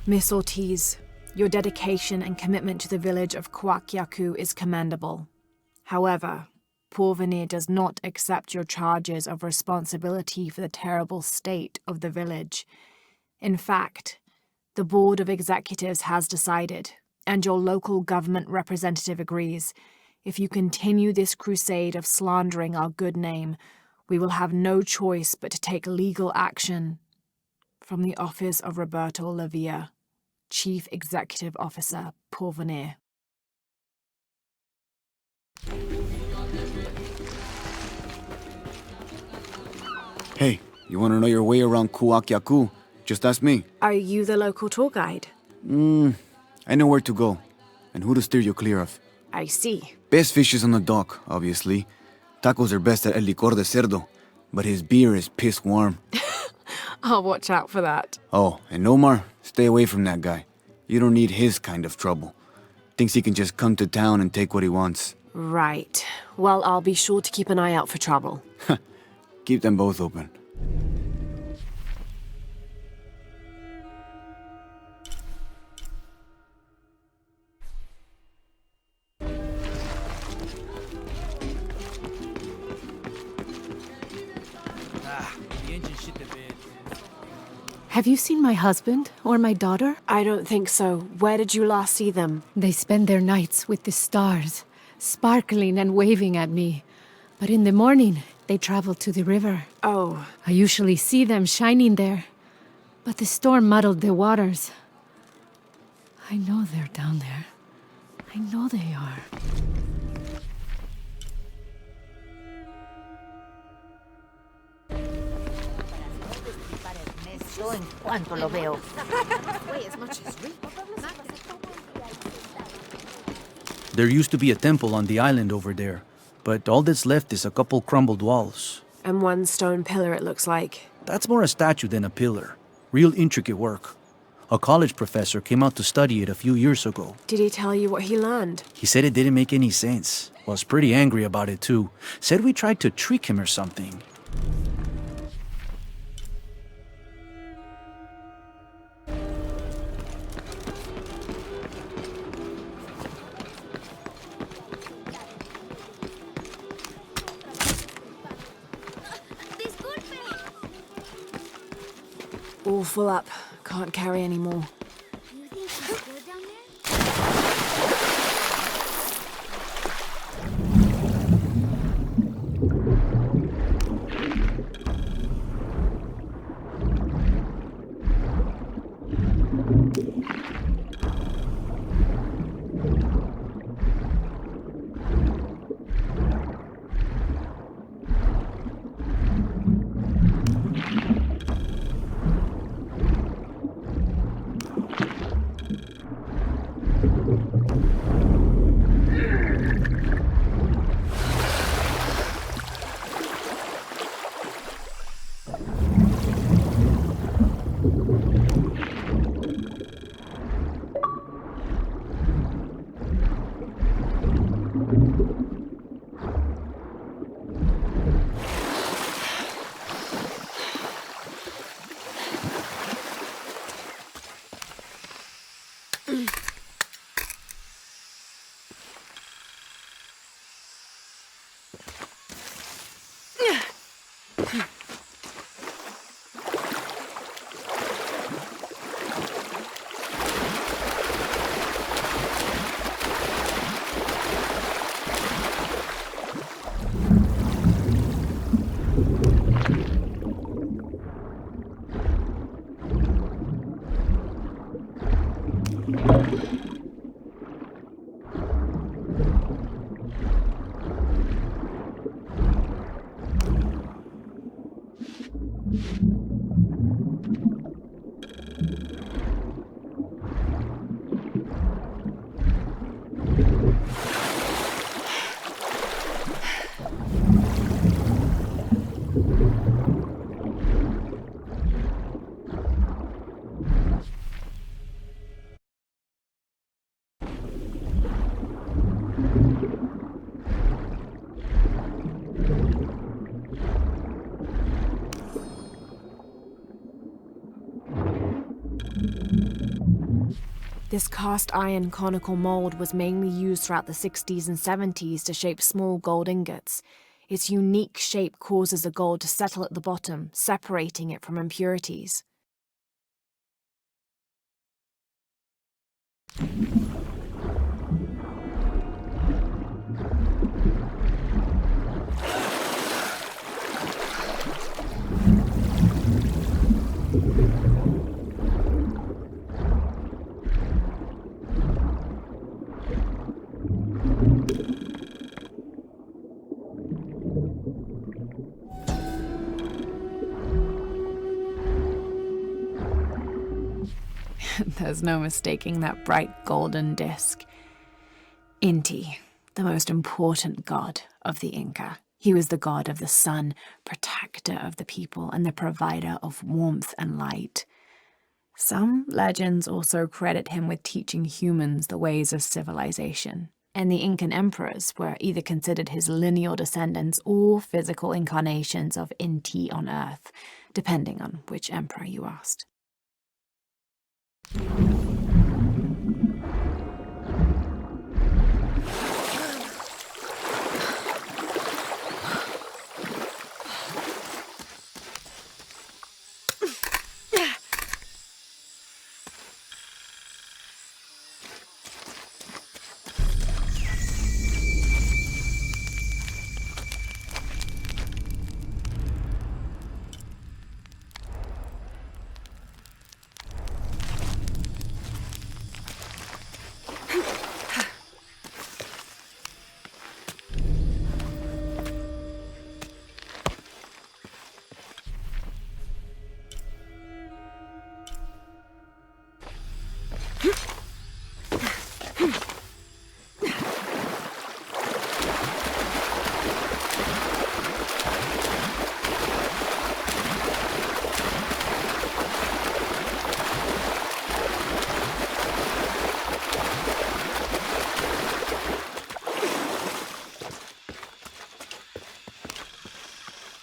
Miss Ortiz, your dedication and commitment to the village of Coaquiacu is commendable. However, Porvenir does not accept your charges of responsibility for the terrible state of the village. In fact, the Board of Executives has decided, and your local government representative agrees, if you continue this crusade of slandering our good name, we will have no choice but to take legal action. From the office of Roberto Lavia, Chief Executive Officer, Porvenir. Hey, you want to know your way around Coaquiacu? Just ask me. Are you the local tour guide? I know where to go, and who to steer you clear of. I see. Best fish is on the dock, obviously. Tacos are best at El Licor de Cerdo, but his beer is piss warm. I'll watch out for that. Oh, and Omar, stay away from that guy. You don't need his kind of trouble. Thinks he can just come to town and take what he wants. Right. Well, I'll be sure to keep an eye out for trouble. Keep them both open. Have you seen my husband or my daughter? I don't think so. Where did you last see them? They spend their nights with the stars, sparkling and waving at me. But in the morning, they travel to the river. Oh. I usually see them shining there. But the storm muddled the waters. I know they're down there. I know they are. En cuanto lo veo. There used to be a temple on the island over there, but all that's left is a couple crumbled walls. And one stone pillar, it looks like. That's more a statue than a pillar. Real intricate work. A college professor came out to study it a few years ago. Did he tell you what he learned? He said it didn't make any sense. Was pretty angry about it too. Said we tried to trick him or something. All full up. Can't carry any more. This cast iron conical mold was mainly used throughout the 60s and 70s to shape small gold ingots. Its unique shape causes the gold to settle at the bottom, separating it from impurities. There's no mistaking that bright golden disc. Inti, the most important god of the Inca. He was the god of the sun, protector of the people, and the provider of warmth and light. Some legends also credit him with teaching humans the ways of civilization, and the Incan emperors were either considered his lineal descendants or physical incarnations of Inti on Earth, depending on which emperor you asked.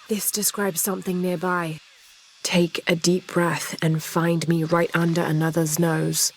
This describes something nearby. Take a deep breath and find me right under another's nose.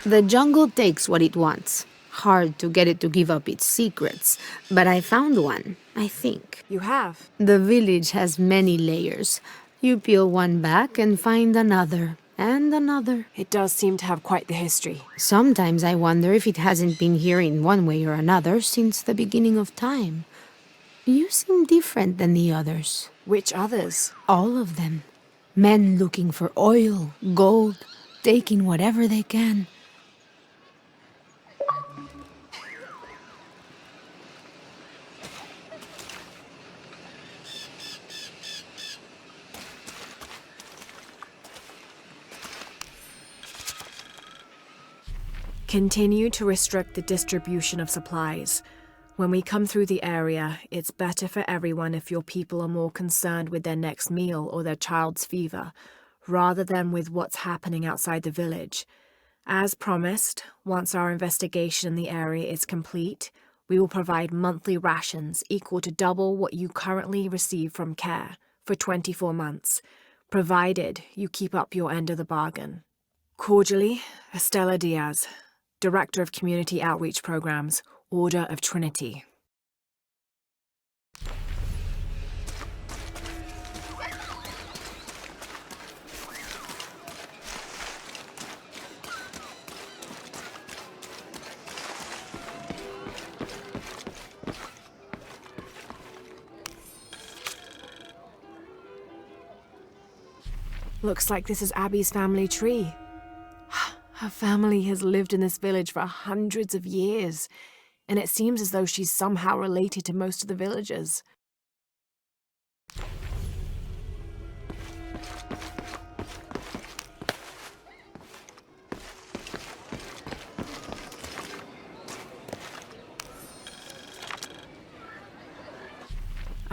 The jungle takes what it wants. Hard to get it to give up its secrets, but I found one, I think. You have? The village has many layers. You peel one back and find another, and another. It does seem to have quite the history. Sometimes I wonder if it hasn't been here in one way or another since the beginning of time. You seem different than the others. Which others? All of them. Men looking for oil, gold, taking whatever they can. Continue to restrict the distribution of supplies. When we come through the area, it's better for everyone if your people are more concerned with their next meal or their child's fever, rather than with what's happening outside the village. As promised, once our investigation in the area is complete, We will provide monthly rations equal to double what you currently receive from care for 24 months, provided you keep up your end of the bargain. Cordially, Estela Diaz, Director of Community Outreach Programs, Order of Trinity. Looks like this is Abby's family tree. Her family has lived in this village for hundreds of years, and it seems as though she's somehow related to most of the villagers.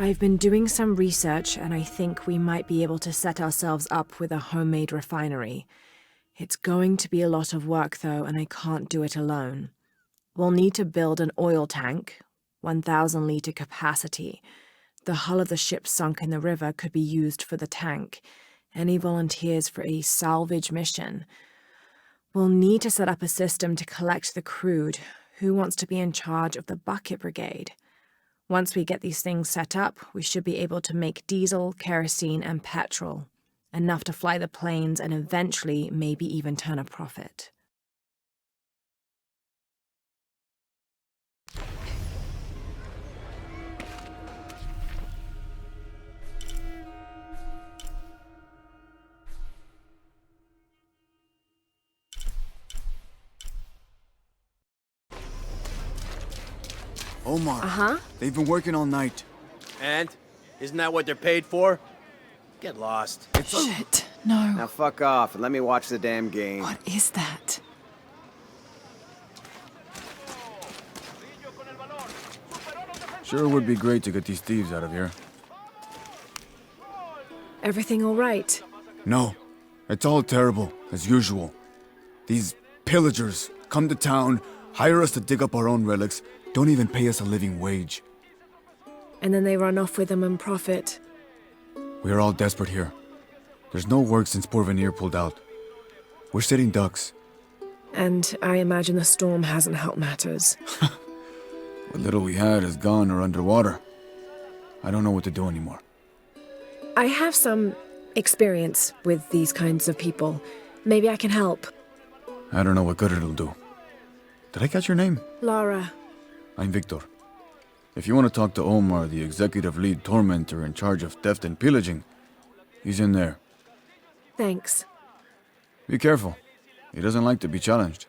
I've been doing some research, and I think we might be able to set ourselves up with a homemade refinery. It's going to be a lot of work, though, and I can't do it alone. We'll need to build an oil tank, 1,000-liter capacity. The hull of the ship sunk in the river could be used for the tank. Any volunteers for a salvage mission? We'll need to set up a system to collect the crude. Who wants to be in charge of the bucket brigade? Once we get these things set up, we should be able to make diesel, kerosene, and petrol. Enough to fly the planes and eventually maybe even turn a profit. Omar. They've been working all night. And? Isn't that what they're paid for? Get lost. Shit, no. Now fuck off and let me watch the damn game. What is that? Sure would be great to get these thieves out of here. Everything all right? No, it's all terrible, as usual. These pillagers come to town, hire us to dig up our own relics, don't even pay us a living wage. And then they run off with them and profit. We are all desperate here. There's no work since Porvenir pulled out. We're sitting ducks. And I imagine the storm hasn't helped matters. What little we had is gone or underwater. I don't know what to do anymore. I have some experience with these kinds of people. Maybe I can help. I don't know what good it'll do. Did I catch your name? Lara. I'm Victor. If you want to talk to Omar, the executive lead tormentor in charge of theft and pillaging, he's in there. Thanks. Be careful. He doesn't like to be challenged.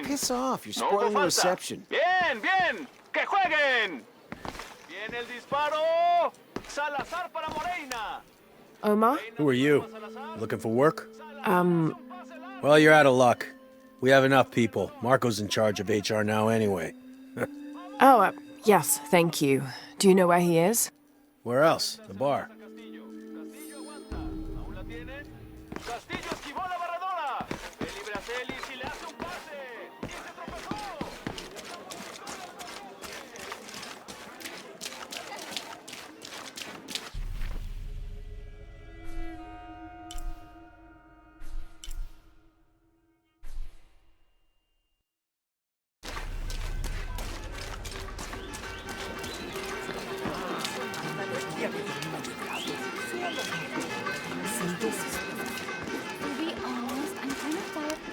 Piss off, you're spoiling the reception. Bien, bien. Que jueguen. Viene el disparo. Salazar para Morena. Omar? Who are you? Looking for work? Well, you're out of luck. We have enough people. Marco's in charge of HR now anyway. Yes, thank you. Do you know where he is? Where else? The bar.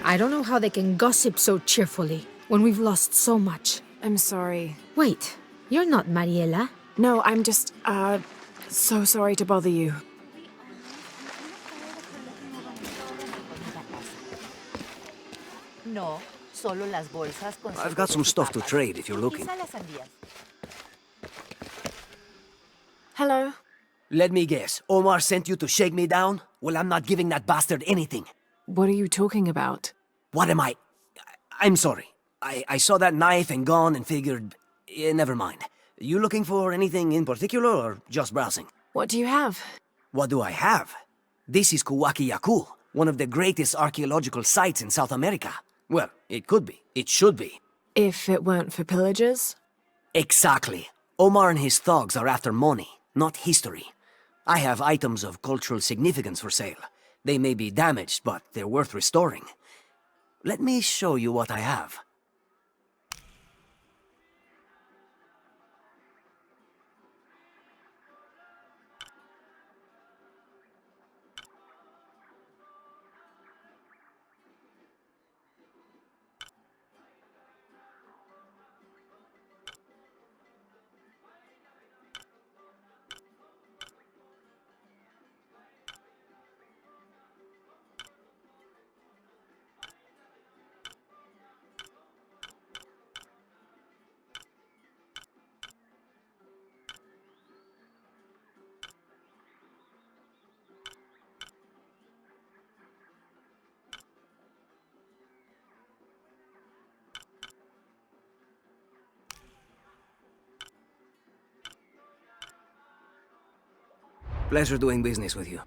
I don't know how they can gossip so cheerfully when we've lost so much. I'm sorry. Wait, you're not Mariela? No, I'm just, so sorry to bother you. No, solo las bolsas con I've got some stuff to trade if you're looking. Quizá las sandías. Hello? Let me guess. Omar sent you to shake me down? Well, I'm not giving that bastard anything. What are you talking about? What am I? I'm sorry. I saw that knife and gun and figured... never mind. You looking for anything in particular or just browsing? What do you have? What do I have? This is Kuwakiyaku, one of the greatest archaeological sites in South America. Well, it could be. It should be. If it weren't for pillagers? Exactly. Omar and his thugs are after money, not history. I have items of cultural significance for sale. They may be damaged, but they're worth restoring. Let me show you what I have. Pleasure doing business with you.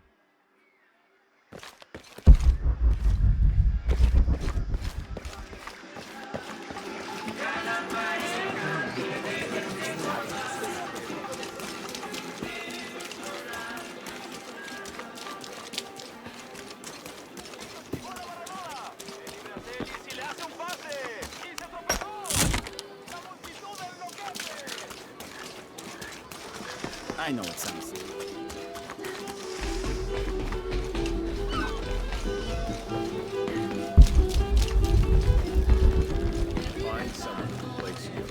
I know it sounds. Find someone who likes you.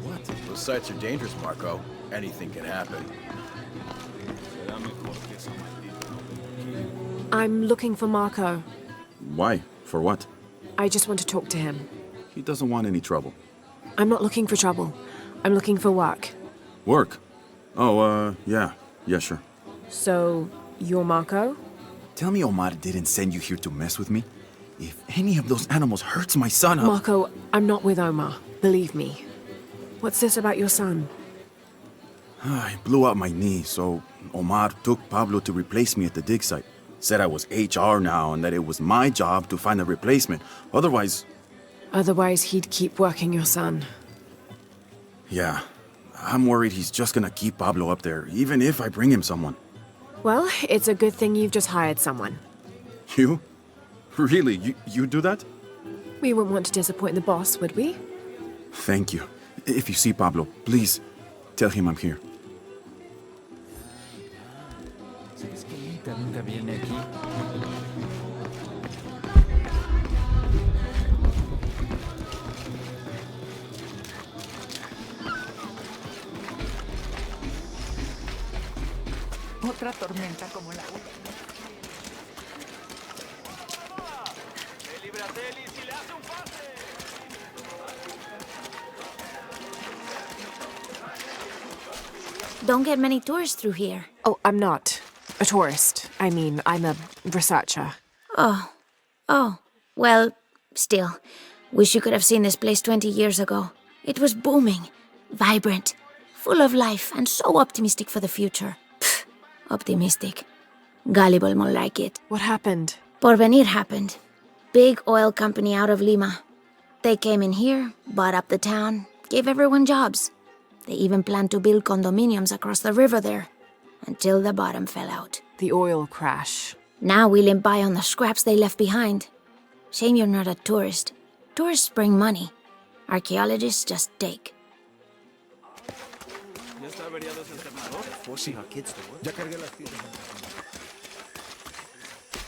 What? Those sites are dangerous, Marco. Anything can happen. I'm looking for Marco. Why? For what? I just want to talk to him. He doesn't want any trouble. I'm not looking for trouble. I'm looking for work. Work? Oh, yeah. Yeah, sure. So, you're Marco? Tell me Omar didn't send you here to mess with me? If any of those animals hurts my son, I'll... Marco, I'm not with Omar. Believe me. What's this about your son? I blew out my knee, so Omar took Pablo to replace me at the dig site. Said I was HR now and that it was my job to find a replacement. Otherwise... Otherwise, he'd keep working your son. Yeah. I'm worried he's just gonna keep Pablo up there, even if I bring him someone. Well, it's a good thing you've just hired someone. You? Really? You do that? We wouldn't want to disappoint the boss, would we? Thank you. If you see Pablo, please tell him I'm here. Otra tormenta como la Don't get many tourists through here. Oh, I'm not a tourist. I mean, I'm a researcher. Oh. Well, still. Wish you could have seen this place 20 years ago. It was booming, vibrant, full of life, and so optimistic for the future. Pfft, optimistic. Gullible more like it. What happened? Porvenir happened. Big oil company out of Lima. They came in here, bought up the town, gave everyone jobs. They even planned to build condominiums across the river there, until the bottom fell out. The oil crash. Now we limp by on the scraps they left behind. Shame you're not a tourist. Tourists bring money. Archaeologists just take.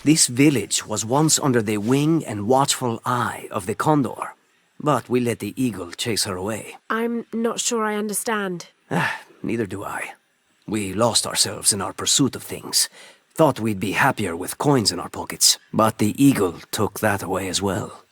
This village was once under the wing and watchful eye of the condor, but we let the eagle chase her away. I'm not sure I understand. Neither do I. We lost ourselves in our pursuit of things. Thought we'd be happier with coins in our pockets, but the eagle took that away as well.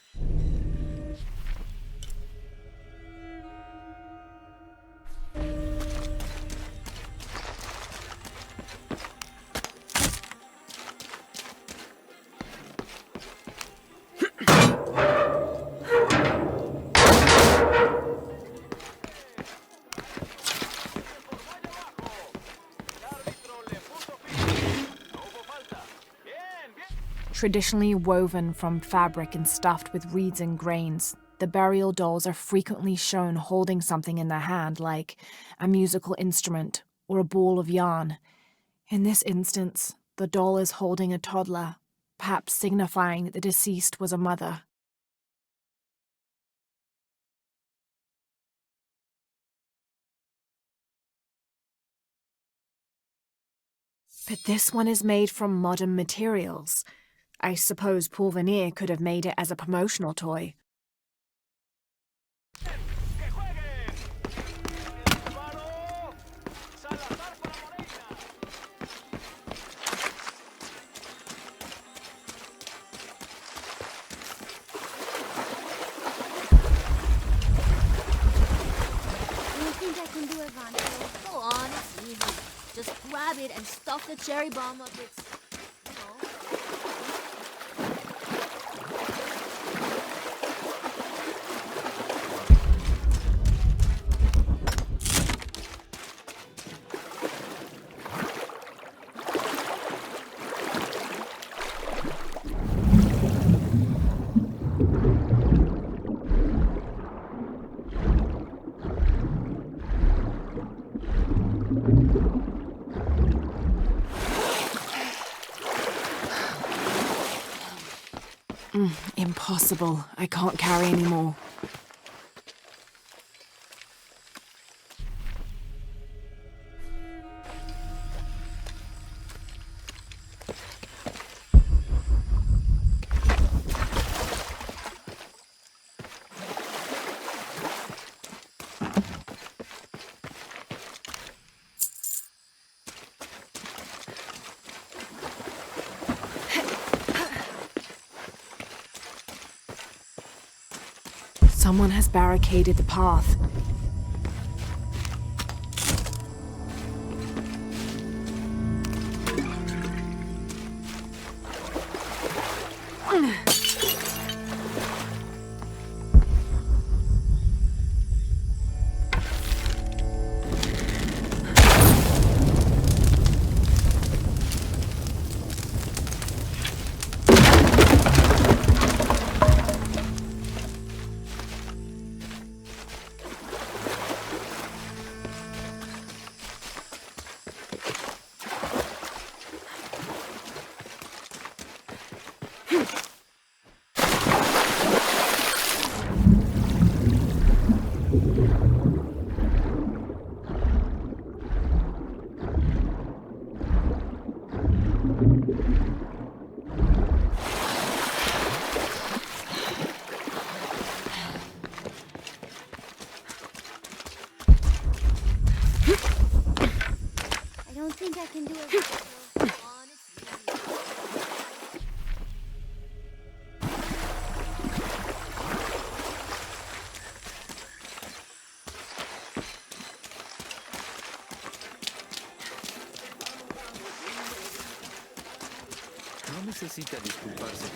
Traditionally woven from fabric and stuffed with reeds and grains, the burial dolls are frequently shown holding something in their hand, like a musical instrument or a ball of yarn. In this instance, the doll is holding a toddler, perhaps signifying that the deceased was a mother. But this one is made from modern materials. I suppose Paul Veneer could have made it as a promotional toy. Go on, it's easy. Just grab it and stuff the cherry bomb up its... Impossible. I can't carry anymore. Someone has barricaded the path. Necesita disculparse.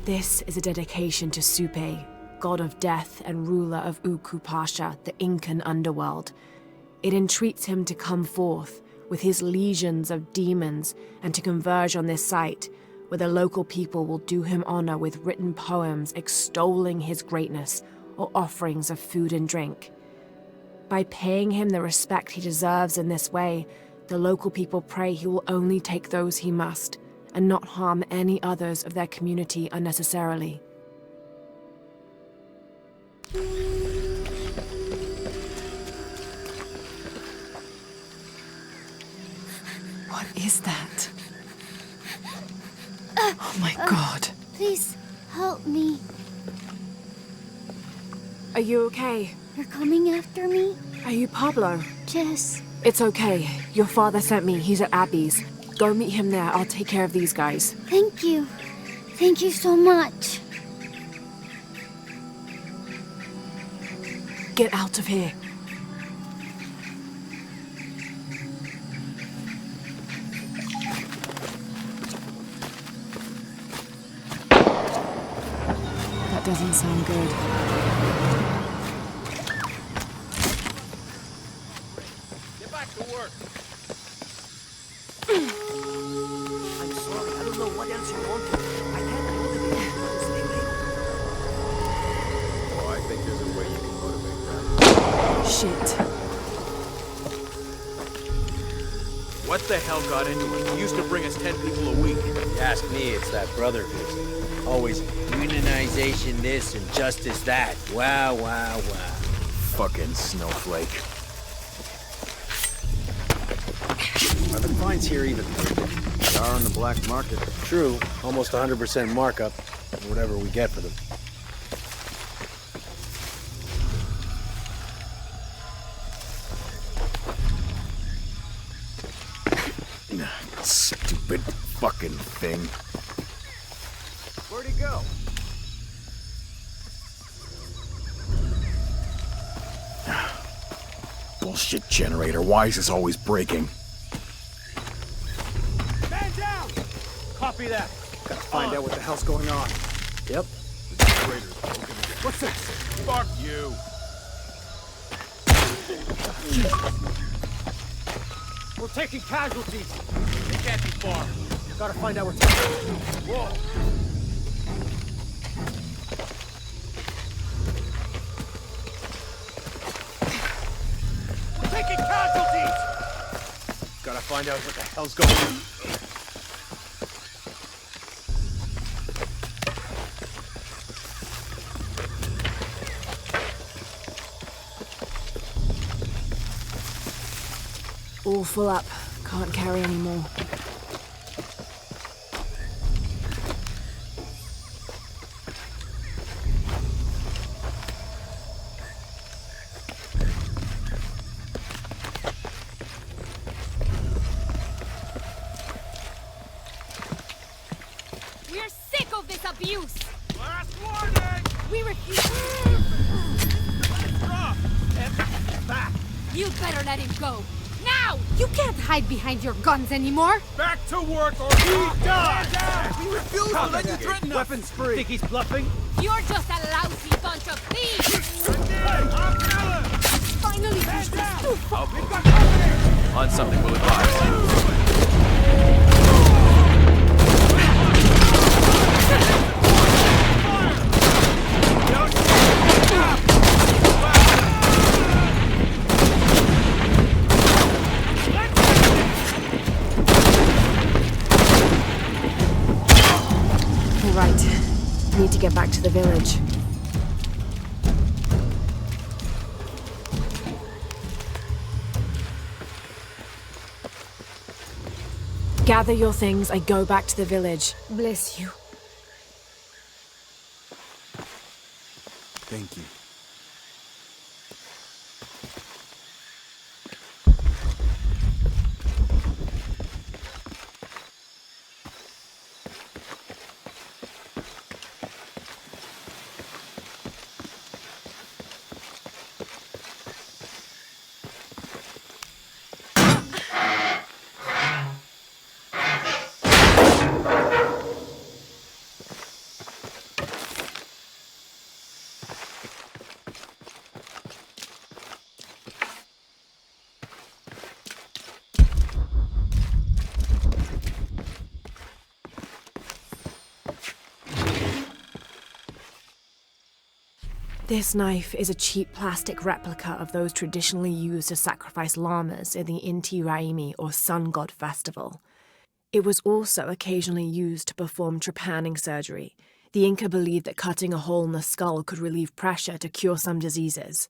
This is a dedication to Supe, god of death and ruler of Uku Pasha, the Incan underworld. It entreats him to come forth with his legions of demons and to converge on this site, where the local people will do him honor with written poems extolling his greatness or offerings of food and drink. By paying him the respect he deserves in this way, the local people pray he will only take those he must, and not harm any others of their community unnecessarily. What is that? Oh my God. Please, help me. Are you okay? You're coming after me? Are you Pablo? Yes. It's okay. Your father sent me. He's at Abby's. Go meet him there. I'll take care of these guys. Thank you. Thank you so much. Get out of here. That doesn't sound good. Get back to work. I'm sorry, I don't know what else you want. I can't motivate you to stay late. Oh, I think there's a way you can motivate that. Shit. What the hell got into us? He used to bring us 10 people a week. You ask me, it's that brother business. Always unionization this and justice that. Wow, wow, wow. Fucking snowflake. Are the fines here even? They are on the black market. True, almost 100% markup, whatever we get for them. Stupid fucking thing. Where'd he go? Bullshit generator. Why is this always breaking? Man down! Copy that. Gotta find out what the hell's going on. Yep. The generator's broken. What's this? Fuck you! We're taking casualties. It can't be far. Gotta find out what's happening. Whoa! We're taking casualties! Gotta find out what the hell's going on. All full up. Can't carry any more. We're sick of this abuse! Last warning! We refuse. Drop! And back! You'd better let him go. Now! You can't hide behind your guns anymore! Back to work or he dies! We refuse to let you threaten us! Weapons free. Think he's bluffing? You're just a lousy bunch of thieves! I'll kill him! Finally, Stand down! We've got company! On something will advise. Need to get back to the village. Gather your things and go back to the village. Bless you. Thank you. This knife is a cheap plastic replica of those traditionally used to sacrifice llamas in the Inti Raymi or Sun God Festival. It was also occasionally used to perform trepanning surgery. The Inca believed that cutting a hole in the skull could relieve pressure to cure some diseases.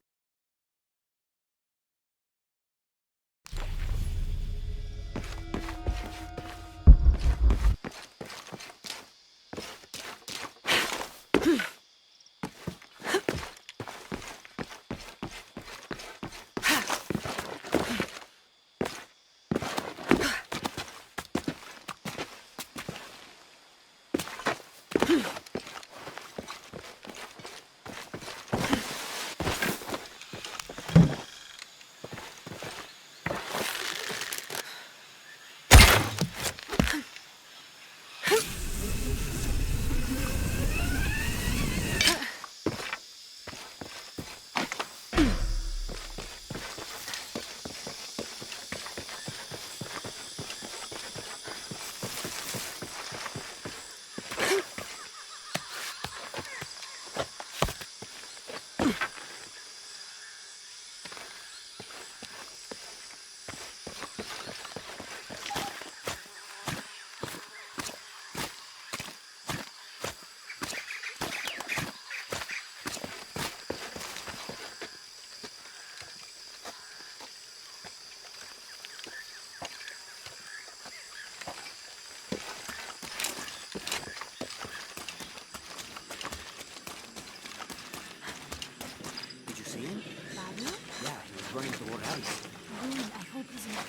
running toward us. Good, I hope he's okay.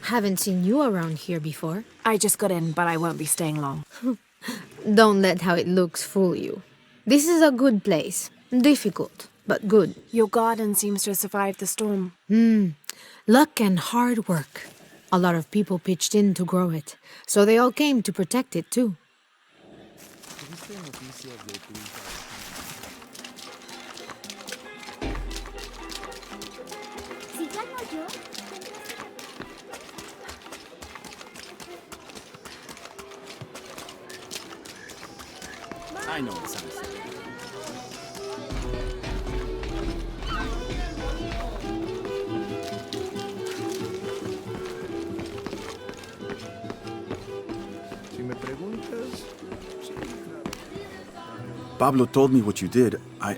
Haven't seen you around here before. I just got in, but I won't be staying long. Don't let how it looks fool you. This is a good place. Difficult, but good. Your garden seems to have survived the storm. Luck and hard work. A lot of people pitched in to grow it, so they all came to protect it too. Si ya no yo, I know it sounds silly. Pablo told me what you did. I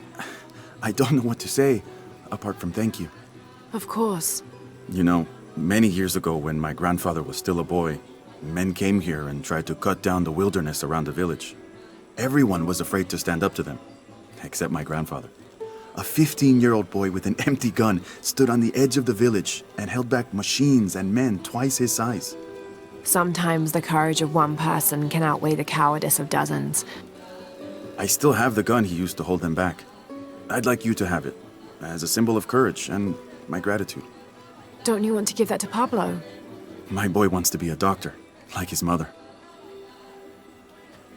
don't know what to say, apart from thank you. Of course. You know, many years ago when my grandfather was still a boy, men came here and tried to cut down the wilderness around the village. Everyone was afraid to stand up to them, except my grandfather. A 15-year-old boy with an empty gun stood on the edge of the village and held back machines and men twice his size. Sometimes the courage of one person can outweigh the cowardice of dozens. I still have the gun he used to hold them back. I'd like you to have it, as a symbol of courage and my gratitude. Don't you want to give that to Pablo? My boy wants to be a doctor, like his mother.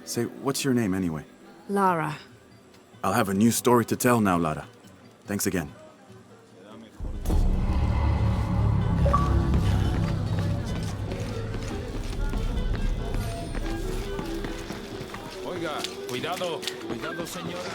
Say, what's your name anyway? Lara. I'll have a new story to tell now, Lara. Thanks again. Oiga, cuidado, cuidado, señora.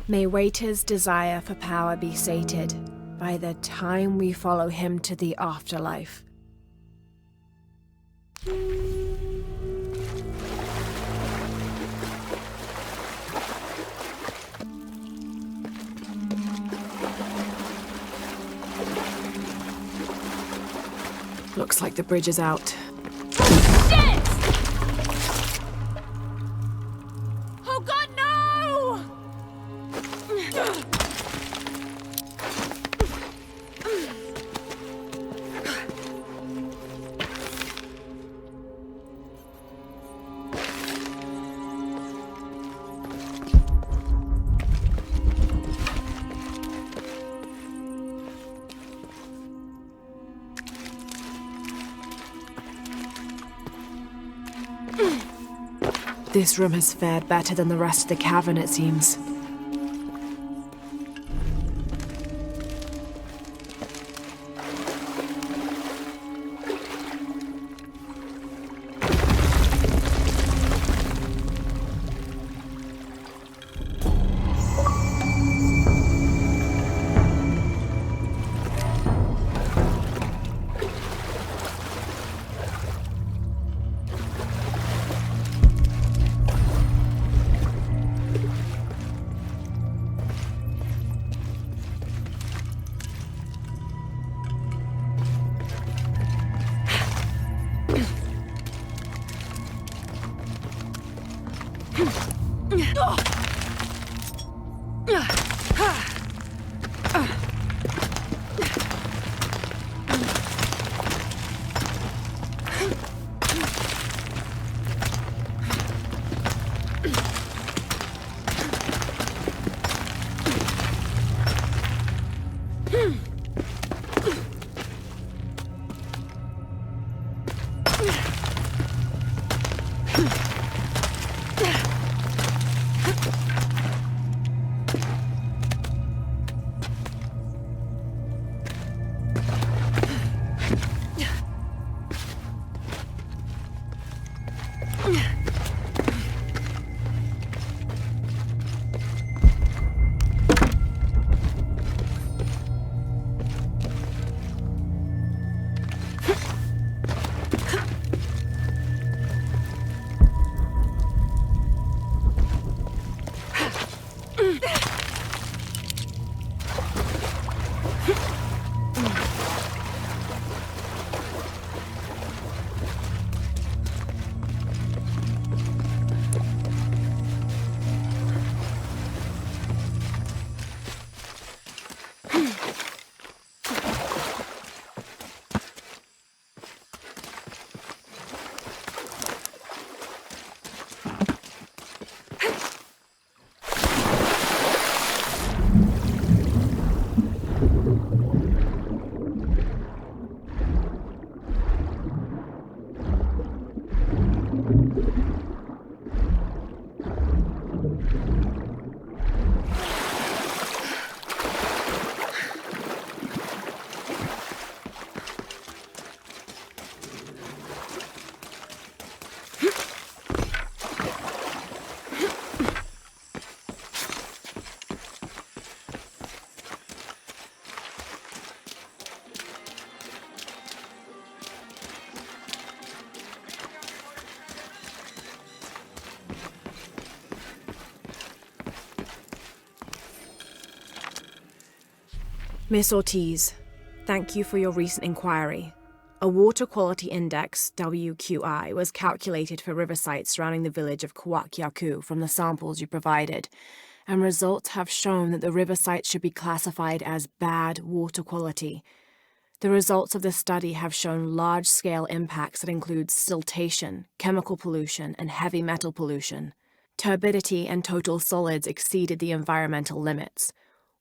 May Waiter's desire for power be sated by the time we follow him to the afterlife. Looks like the bridge is out. Shit! Oh God, no! This room has fared better than the rest of the cavern, it seems. Miss Ortiz, thank you for your recent inquiry. A Water Quality Index, WQI, was calculated for river sites surrounding the village of Kwakiaku from the samples you provided, and results have shown that the river sites should be classified as bad water quality. The results of the study have shown large-scale impacts that include siltation, chemical pollution, and heavy metal pollution. Turbidity and total solids exceeded the environmental limits.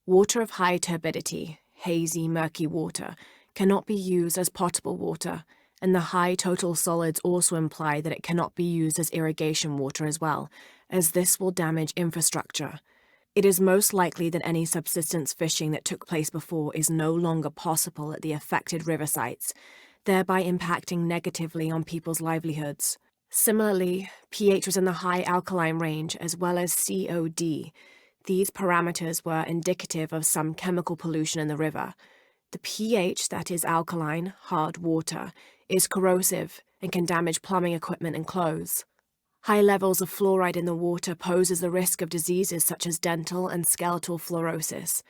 Water of high turbidity, hazy, murky water, cannot be used as potable water, and the high total solids also imply that it cannot be used as irrigation water as well, as this will damage infrastructure. It is most likely that any subsistence fishing that took place before is no longer possible at the affected river sites, thereby impacting negatively on people's livelihoods. Similarly, pH was in the high alkaline range as well as COD. These parameters were indicative of some chemical pollution in the river. The pH, that is alkaline, hard water, is corrosive and can damage plumbing equipment and clothes. High levels of fluoride in the water poses the risk of diseases such as dental and skeletal fluorosis.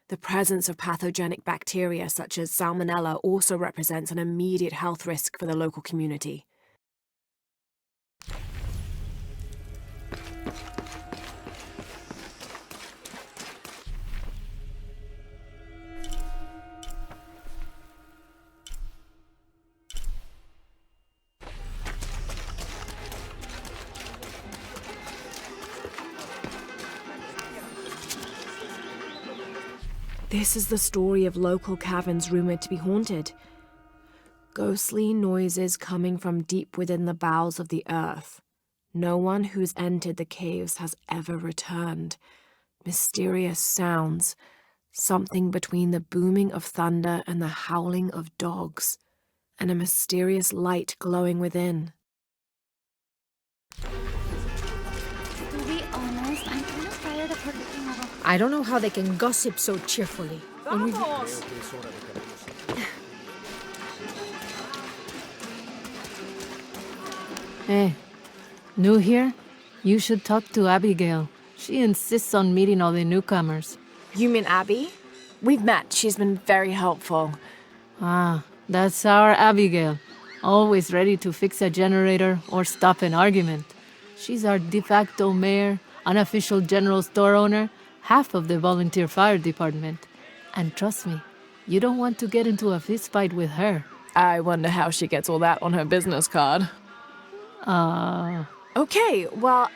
The presence of pathogenic bacteria such as Salmonella also represents an immediate health risk for the local community. This is the story of local caverns rumored to be haunted. Ghostly noises coming from deep within the bowels of the earth. No one who's entered the caves has ever returned. Mysterious sounds, something between the booming of thunder and the howling of dogs, and a mysterious light glowing within. To be honest, I'm kind of tired of her looking around. I don't know how they can gossip so cheerfully. Hey, new here? You should talk to Abigail. She insists on meeting all the newcomers. You mean Abby? We've met. She's been very helpful. Ah, that's our Abigail. Always ready to fix a generator or stop an argument. She's our de facto mayor, unofficial general store owner, half of the volunteer fire department. And trust me, you don't want to get into a fist fight with her. I wonder how she gets all that on her business card. Okay, well,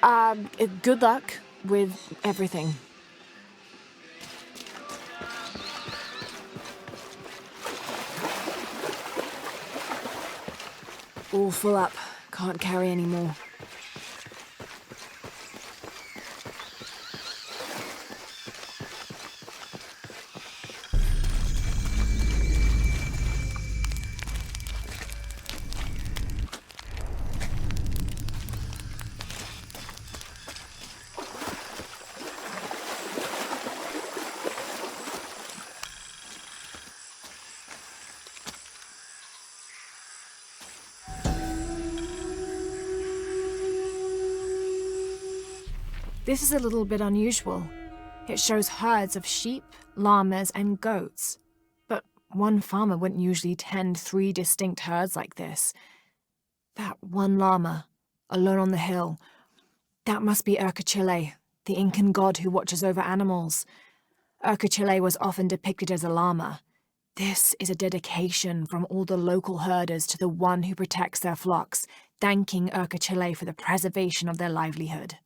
good luck with everything. All full up. Can't carry any more. This is a little bit unusual. It shows herds of sheep, llamas, and goats. But one farmer wouldn't usually tend 3 distinct herds like this. That one llama, alone on the hill, that must be Urkachile, the Incan god who watches over animals. Urkachile was often depicted as a llama. This is a dedication from all the local herders to the one who protects their flocks, thanking Urkachile for the preservation of their livelihood.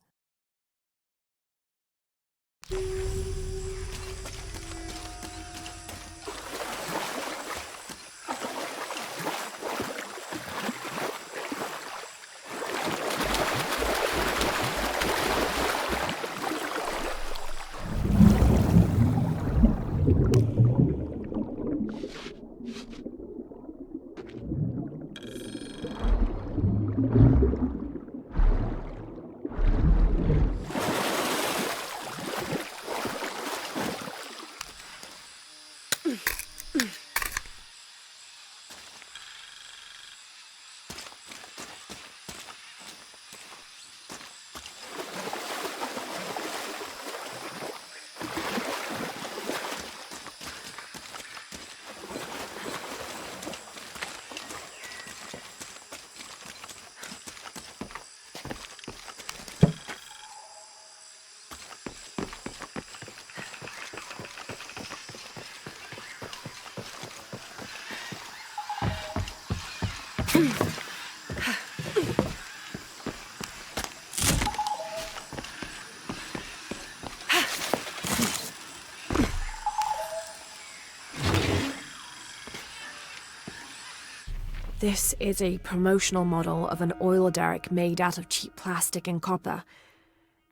This is a promotional model of an oil derrick made out of cheap plastic and copper.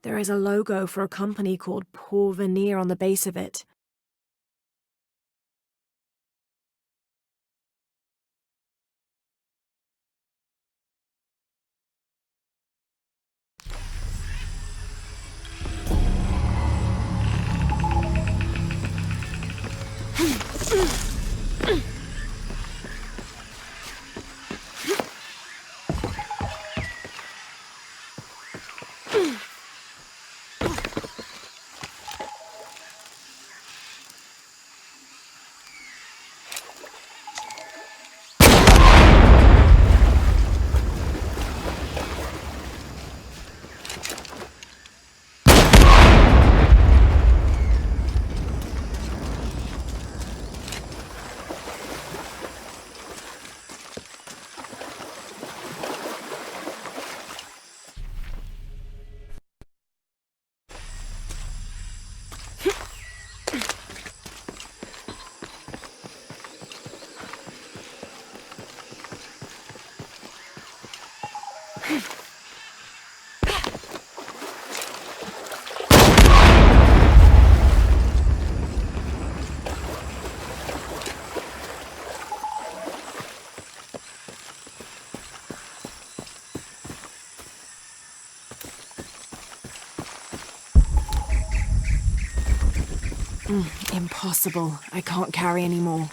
There is a logo for a company called Porvenir on the base of it. Impossible. I can't carry any more.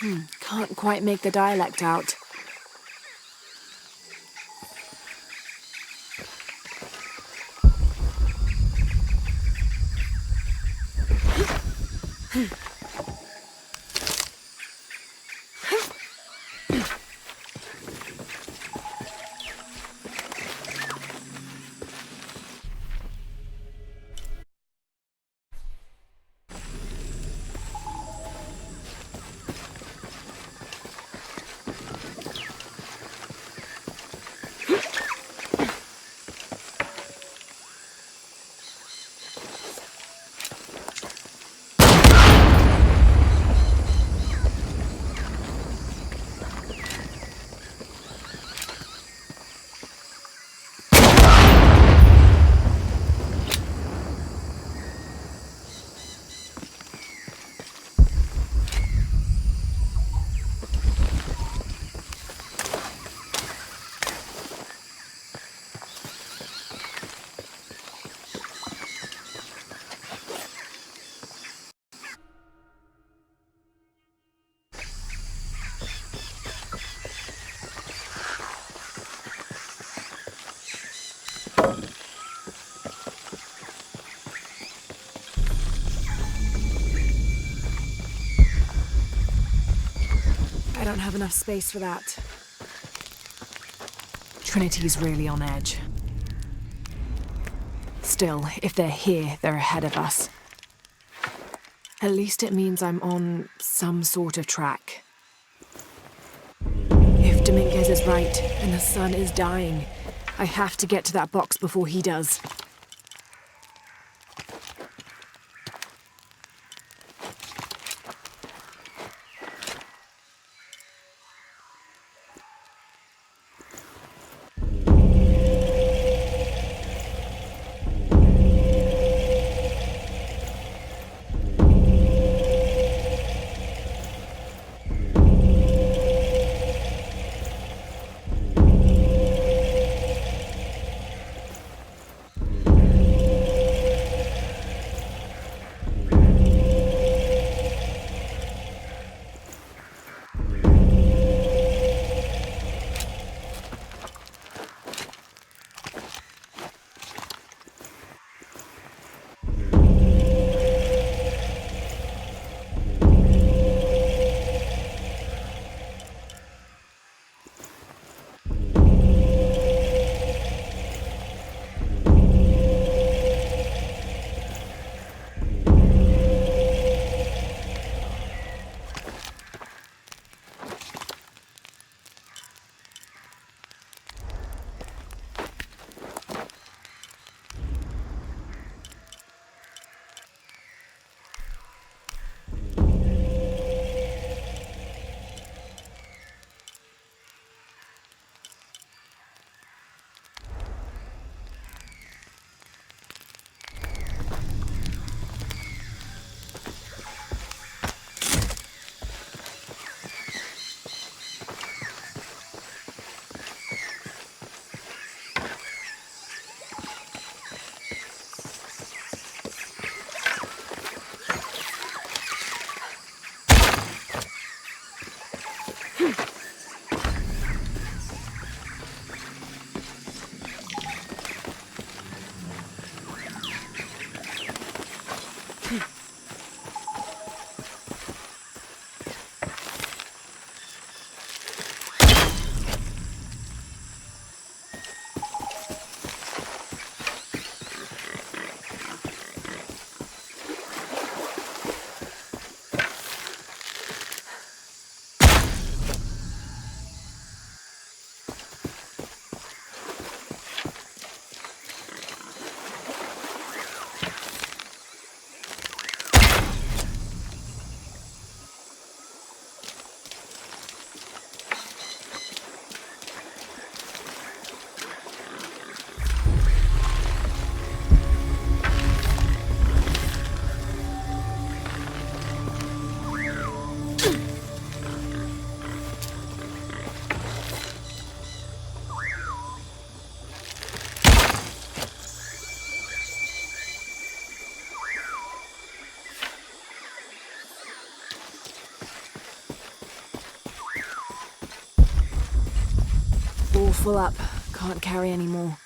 Can't quite make the dialect out. I don't have enough space for that. Trinity's really on edge. Still, if they're here, they're ahead of us. At least it means I'm on some sort of track. If Dominguez is right, and the sun is dying, I have to get to that box before he does. All full up. Can't carry any more.